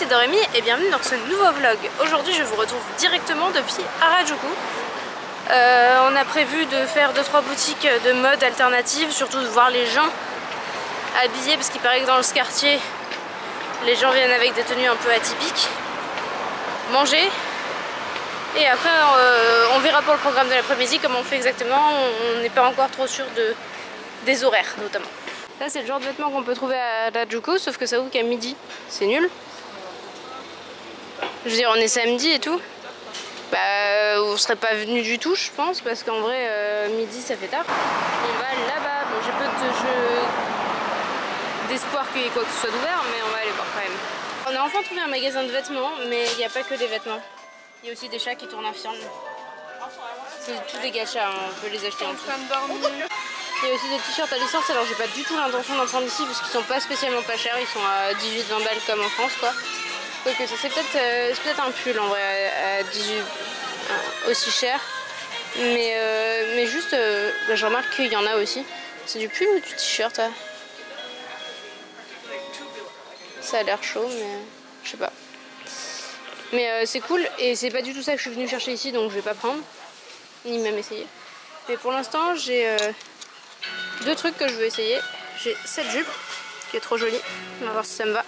c'est Dorémy et bienvenue dans ce nouveau vlog. Aujourd'hui je vous retrouve directement depuis Harajuku. On a prévu de faire 2-3 boutiques de mode alternative, surtout de voir les gens habillés parce qu'il paraît que dans ce quartier les gens viennent avec des tenues un peu atypiques. Manger et après on verra pour le programme de l'après-midi comment on fait exactement. On n'est pas encore trop sûr des horaires notamment. Là c'est le genre de vêtements qu'on peut trouver à Harajuku, sauf que ça ouvre qu'à midi, c'est nul. Je veux dire, on est samedi et tout. Bah, on serait pas venu du tout, je pense, parce qu'en vrai, midi ça fait tard. On va là-bas. Bon, j'ai peu d'espoir qu'il y ait quoi que ce soit d'ouvert, mais on va aller voir quand même. On a enfin trouvé un magasin de vêtements, mais il n'y a pas que des vêtements. Il y a aussi des chats qui tournent en film. C'est tous des gachas, hein, on peut les acheter en train de dormir. Il y a aussi des t-shirts à licence, alors j'ai pas du tout l'intention d'en prendre ici parce qu'ils sont pas spécialement pas chers, ils sont à 18-20 balles comme en France quoi. Donc c'est peut-être un pull en vrai à 18 aussi cher. Mais juste bah, je remarque qu'il y en a aussi. C'est du pull ou du t-shirt? Ça a l'air chaud mais je sais pas. Mais c'est cool et c'est pas du tout ça que je suis venue chercher ici donc je vais pas prendre. Ni même essayer. Mais pour l'instant j'ai deux trucs que je veux essayer. J'ai cette jupe qui est trop jolie. On va voir si ça me va.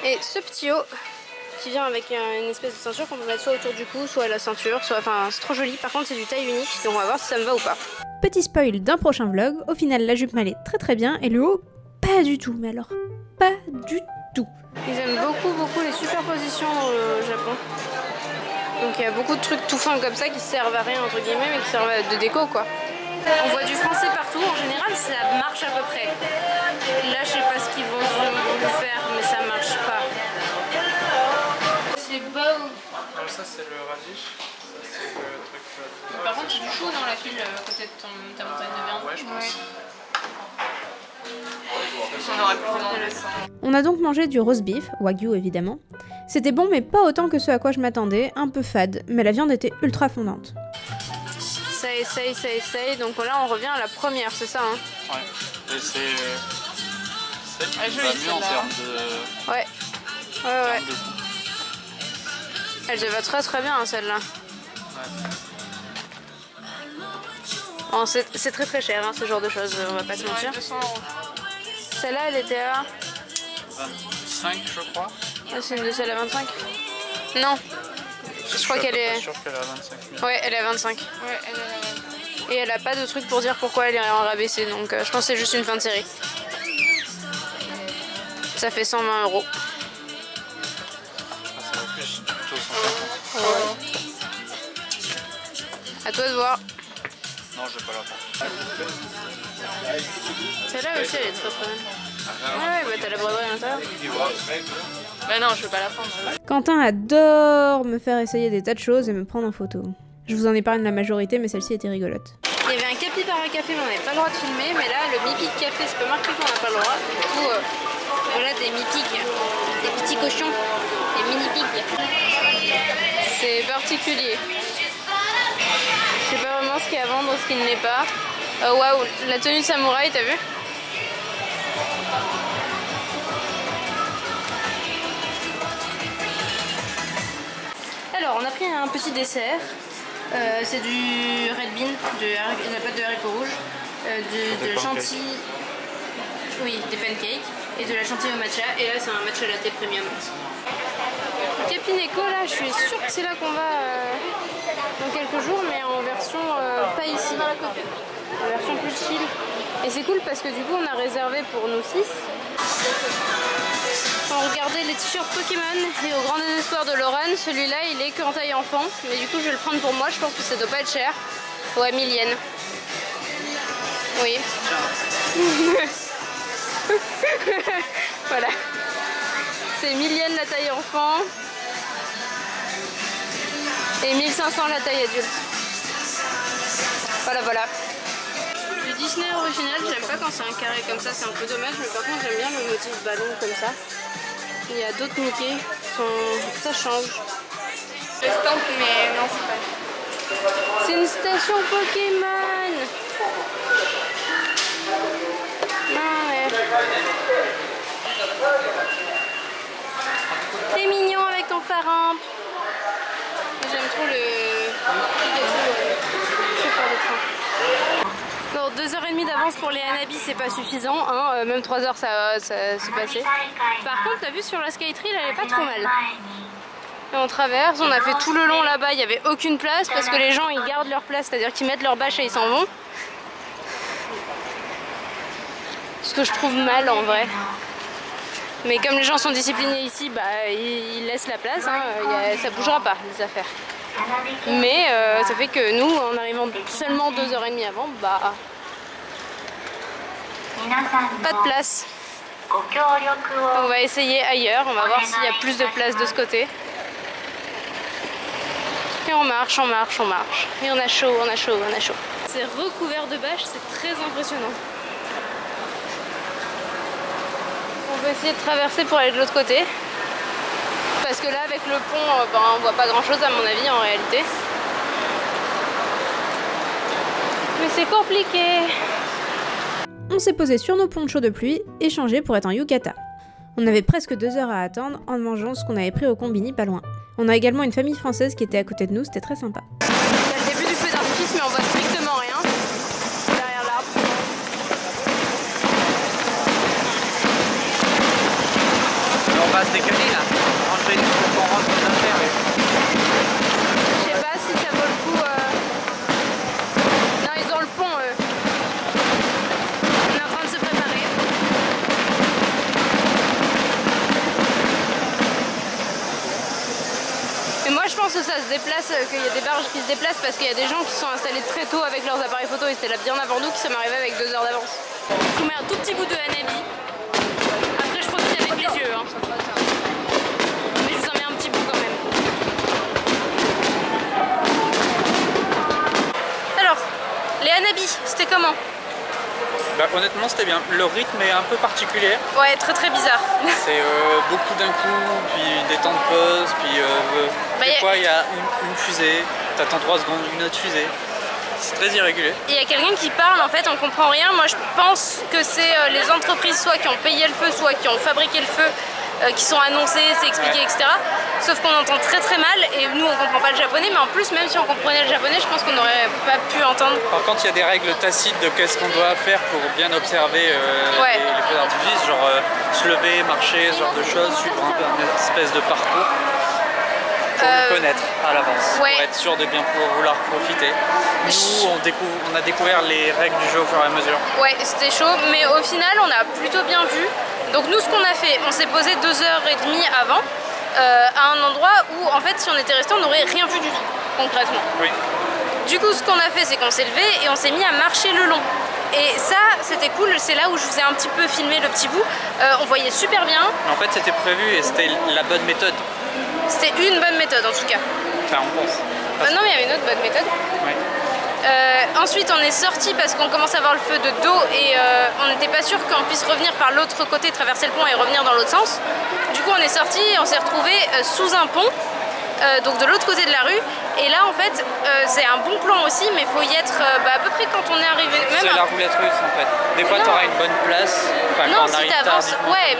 Et ce petit haut qui vient avec une espèce de ceinture qu'on peut mettre soit autour du cou, soit à la ceinture, soit... Enfin, c'est trop joli. Par contre, c'est du taille unique, donc on va voir si ça me va ou pas. Petit spoil d'un prochain vlog. Au final, la jupe m'allait très bien et le haut, pas du tout. Mais alors, pas du tout. Ils aiment beaucoup les superpositions au Japon. Donc il y a beaucoup de trucs tout fins comme ça qui servent à rien entre guillemets, mais qui servent de déco quoi. On voit du français partout, en général ça marche à peu près. Là je sais pas ce qu'ils vont faire, mais ça marche pas. C'est beau. Alors ça c'est le radish, ça c'est le truc... Par contre c'est du chou dans la pile à côté de ta montagne de viande. Ouais je pense. On aurait pu vraiment le sang. On a donc mangé du roast beef, wagyu évidemment. C'était bon mais pas autant que ce à quoi je m'attendais, un peu fade, mais la viande était ultra fondante. Ça essaye, donc là on revient à la première, c'est ça hein? Ouais, et c'est celle qui va mieux en termes de... Ouais. Elle te va très bien celle-là. Ouais. Bon, c'est très cher hein, ce genre de choses, on va pas se mentir. Celle-là elle était à... 25 je crois. Ah, c'est une de celles à 25? Non. Je crois qu'elle est... Je suis sûr qu'elle est à 25 000. Ouais, elle est à 25. Ouais, elle est à 25. Et elle a pas de truc pour dire pourquoi elle est en rabaissée, donc je pense que c'est juste une fin de série. Ça fait 120 €. Ah, ça va plus, plutôt 150. Ouais. À toi de voir. Non, je vais pas la prendre. Celle-là aussi elle est très bonne. Ouais, bah t'as la broderie à l'intérieur. Bah non, je vais pas la prendre. Quentin adore me faire essayer des tas de choses et me prendre en photo. Je vous en épargne la majorité, mais celle-ci était rigolote. Il y avait un capybara café, mais on n'avait pas le droit de filmer. Mais là, le mi-pic café, c'est pas marqué qu'on n'a pas le droit. Du coup, voilà des mi-pics, des petits cochons, des mini-pics. C'est particulier. Je sais pas vraiment ce qu'il y a à vendre, ce qu'il n'est pas. Waouh, la tenue de samouraï, t'as vu? Alors, on a pris un petit dessert. C'est du red bean, de la pâte de haricots rouges, de la chantilly, oui, des pancakes, et de la chantilly au matcha. Et là, c'est un matcha latte premium. Capineko, là, je suis sûre que c'est là qu'on va dans quelques jours, mais en version pas ici, en version plus chill. Et c'est cool parce que du coup, on a réservé pour nous 6. On regardait les t-shirts Pokémon et au grand désespoir de Laurent, celui-là il est qu'en taille enfant, mais du coup je vais le prendre pour moi, je pense que ça doit pas être cher. Ouais, 1000 yens. Oui. Voilà. C'est 1000 yens la taille enfant et 1500 la taille adulte. Voilà. Le Disney original, j'aime pas quand c'est un carré comme ça, c'est un peu dommage, mais par contre j'aime bien le motif ballon comme ça. Il y a d'autres Mickey, ça change. L'estampe, mais non, c'est pas. C'est une station Pokémon. Non, ouais. T'es mignon avec ton phare. J'aime trop le chauffeur de train. Bon, 2h30 d'avance pour les Hanabi, c'est pas suffisant, hein. Même 3 heures ça s'est passé. Par contre, la vue sur la Skytree, elle est pas trop mal. Et on traverse, on a fait tout le long là-bas, il n'y avait aucune place parce que les gens ils gardent leur place, c'est-à-dire qu'ils mettent leur bâche et ils s'en vont. Ce que je trouve mal en vrai. Mais comme les gens sont disciplinés ici, bah, ils laissent la place, hein. Ça bougera pas les affaires. Mais ça fait que nous, en arrivant seulement 2h30 avant, bah pas de place. On va essayer ailleurs, on va voir s'il y a plus de place de ce côté. Et on marche, on marche, on marche. Et on a chaud, on a chaud, on a chaud. C'est recouvert de bâches, c'est très impressionnant. On va essayer de traverser pour aller de l'autre côté. Parce que là, avec le pont, ben, on voit pas grand chose à mon avis en réalité. Mais c'est compliqué. On s'est posé sur nos ponchos de pluie et changé pour être en yukata. On avait presque 2 heures à attendre en mangeant ce qu'on avait pris au combini pas loin. On a également une famille française qui était à côté de nous, c'était très sympa. Il y a le début du feu d'artifice mais on voit strictement rien derrière l'arbre. On va se décaler là. Ranger les pour qu'on rentre dans l'affaire. Je sais pas si ça vaut le coup. Non, ils ont le pont eux. On est en train de se préparer. Mais moi je pense que ça se déplace, qu'il y a des barges qui se déplacent parce qu'il y a des gens qui sont installés très tôt avec leurs appareils photo et c'était là bien avant nous qui sommes arrivés avec 2 heures d'avance. Je vous mets un tout petit bout de Hanabi. Après je profite avec les yeux. Hein. Mais je vous en mets un petit bout quand même. Alors, les Hanabi, c'était comment? Bah, honnêtement c'était bien. Le rythme est un peu particulier. Ouais, très très bizarre. C'est beaucoup d'un coup, puis des temps de pause, puis des fois il y a une fusée, t'attends 3 secondes, une autre fusée. C'est très irrégulier. Il y a quelqu'un qui parle, en fait, on comprend rien. Moi je pense que c'est les entreprises soit qui ont payé le feu, soit qui ont fabriqué le feu, qui sont annoncées, c'est expliqué, Ouais. etc. Sauf qu'on entend très très mal et nous on comprend pas le japonais, mais en plus même si on comprenait le japonais, je pense qu'on n'aurait pas pu entendre. Par contre il y a des règles tacites de qu'est-ce qu'on doit faire pour bien observer Ouais. les feux d'artifice, genre se lever, marcher, ce genre de choses, suivre un peu une espèce de parcours. Faut le connaître à l'avance, ouais. pour être sûr de bien vouloir profiter. Nous, on a découvert les règles du jeu au fur et à mesure. Ouais, c'était chaud, mais au final, on a plutôt bien vu. Donc nous, ce qu'on a fait, on s'est posé 2h30 avant, à un endroit où, en fait, si on était resté, on n'aurait rien vu du tout, concrètement. Oui. Du coup, ce qu'on a fait, c'est qu'on s'est levé et on s'est mis à marcher le long. Et ça, c'était cool, c'est là où je vous ai un petit peu filmé le petit bout. On voyait super bien. En fait, c'était prévu et c'était la bonne méthode. C'était une bonne méthode, en tout cas. Enfin, on pense. Non, mais il y avait une autre bonne méthode. Oui. Ensuite on est sorti parce qu'on commence à avoir le feu de dos et on n'était pas sûr qu'on puisse revenir par l'autre côté, traverser le pont et revenir dans l'autre sens. Du coup on est sorti et on s'est retrouvé sous un pont, donc de l'autre côté de la rue. Et là en fait c'est un bon plan aussi, mais il faut y être à peu près quand on est arrivé. C'est la roulette russe en fait. Des fois tu auras une bonne place. Enfin, non, quand on si arrive t'avances, tardivement. ouais.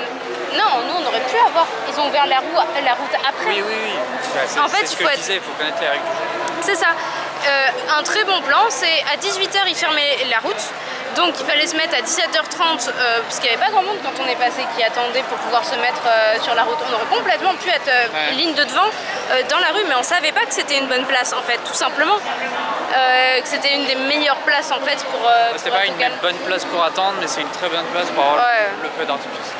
Non, nous on aurait pu avoir. Ils ont ouvert la route après. Oui, oui, oui. Bah, En fait, ce il que faut je être- disais, il faut connaître les règles du jeu. C'est ça. Un très bon plan, c'est à 18 h ils fermaient la route. Donc il fallait se mettre à 17h30 parce qu'il n'y avait pas grand monde quand on est passé qui attendait pour pouvoir se mettre sur la route. On aurait complètement pu être ligne de devant dans la rue, mais on savait pas que c'était une bonne place en fait, tout simplement. Que c'était une des meilleures places en fait pour. C'était pour pas être une calme. bonne place pour attendre, mais c'est une très bonne place pour avoir Ouais. le feu d'artifice.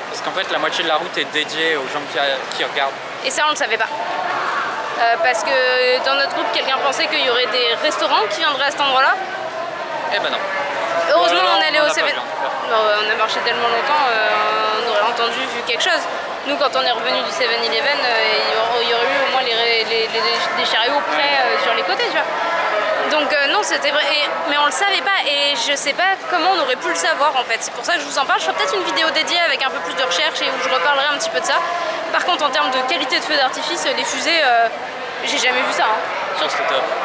Parce qu'en fait, la moitié de la route est dédiée aux gens qui regardent. Et ça on le savait pas. Parce que dans notre groupe, quelqu'un pensait qu'il y aurait des restaurants qui viendraient à cet endroit-là. Eh ben non. Heureusement, Non, on est allé on au a pas 7. vu, en tout cas. Non, on a marché tellement longtemps, on aurait entendu, vu quelque chose. Nous, quand on est revenu du 7-Eleven, il y aurait eu au moins des chariots près sur les côtés, tu vois. Donc non, c'était vrai, mais on le savait pas et je sais pas comment on aurait pu le savoir en fait. C'est pour ça que je vous en parle. Je ferai peut-être une vidéo dédiée avec un peu plus de recherche et où je reparlerai un petit peu de ça. Par contre, en termes de qualité de feu d'artifice, les fusées, j'ai jamais vu ça. Hein.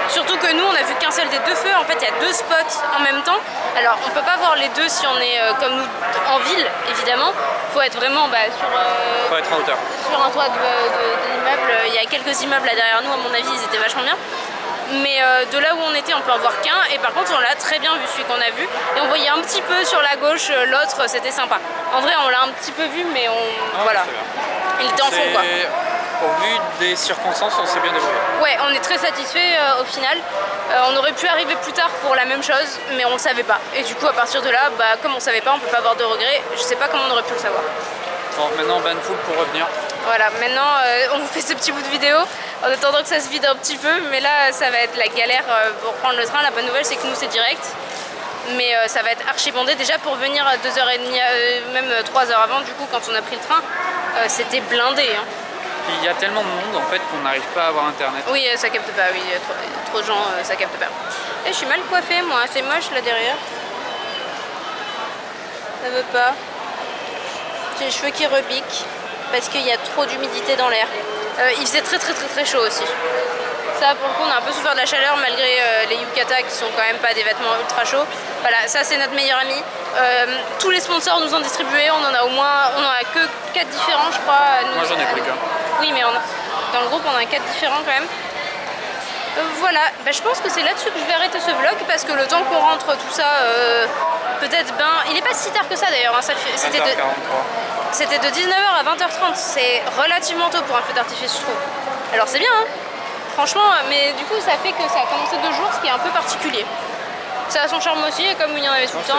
Surtout que nous on a vu qu'un seul des deux feux, en fait il y a deux spots en même temps. Alors on peut pas voir les deux si on est comme nous en ville évidemment, faut être vraiment faut être en hauteur. Sur un toit d'immeuble, il y a quelques immeubles là derrière nous à mon avis ils étaient vachement bien. Mais de là où on était on peut en voir qu'un et par contre on l'a très bien vu celui qu'on a vu et on voyait un petit peu sur la gauche l'autre, c'était sympa. En vrai on l'a un petit peu vu mais voilà, il était en fond quoi. Au vu des circonstances on s'est bien débrouillé. Ouais on est très satisfait au final. On aurait pu arriver plus tard pour la même chose mais on le savait pas. Et du coup à partir de là, comme on savait pas on peut pas avoir de regrets, je sais pas comment on aurait pu le savoir. Bon maintenant bain de foule pour revenir. Voilà, maintenant on vous fait ce petit bout de vidéo en attendant que ça se vide un petit peu, mais là ça va être la galère pour prendre le train. La bonne nouvelle c'est que nous c'est direct, mais ça va être archi bondé. Déjà pour venir à 2h30, même 3h avant du coup quand on a pris le train, c'était blindé. Hein. Puis il y a tellement de monde en fait qu'on n'arrive pas à avoir internet. Oui ça capte pas, oui, trop de gens ça capte pas. Et je suis mal coiffée moi, c'est moche là derrière. Ça veut pas. J'ai les cheveux qui repiquent. Parce qu'il y a trop d'humidité dans l'air. Il faisait très chaud aussi. Ça pour le coup on a un peu souffert de la chaleur malgré les yukata qui sont quand même pas des vêtements ultra chauds. Voilà, ça c'est notre meilleur ami. Tous les sponsors nous ont distribué, on en a que 4 différents je crois. Moi j'en ai pris qu'un. Oui mais dans le groupe on a 4 différents quand même. Voilà, je pense que c'est là-dessus que je vais arrêter ce vlog parce que le temps qu'on rentre tout ça, peut-être il est pas si tard que ça d'ailleurs, hein, c'était de 19h à 20h30, c'est relativement tôt pour un feu d'artifice je trouve. Alors c'est bien hein, franchement, mais du coup ça fait que ça a commencé de jour, ce qui est un peu particulier. Ça a son charme aussi, et comme il y en avait tout le temps.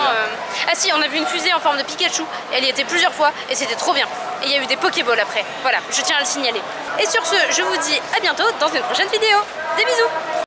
Ah si, on a vu une fusée en forme de Pikachu, elle y était plusieurs fois et c'était trop bien. Et il y a eu des Pokéballs après, voilà, je tiens à le signaler. Et sur ce, je vous dis à bientôt dans une prochaine vidéo. Des bisous!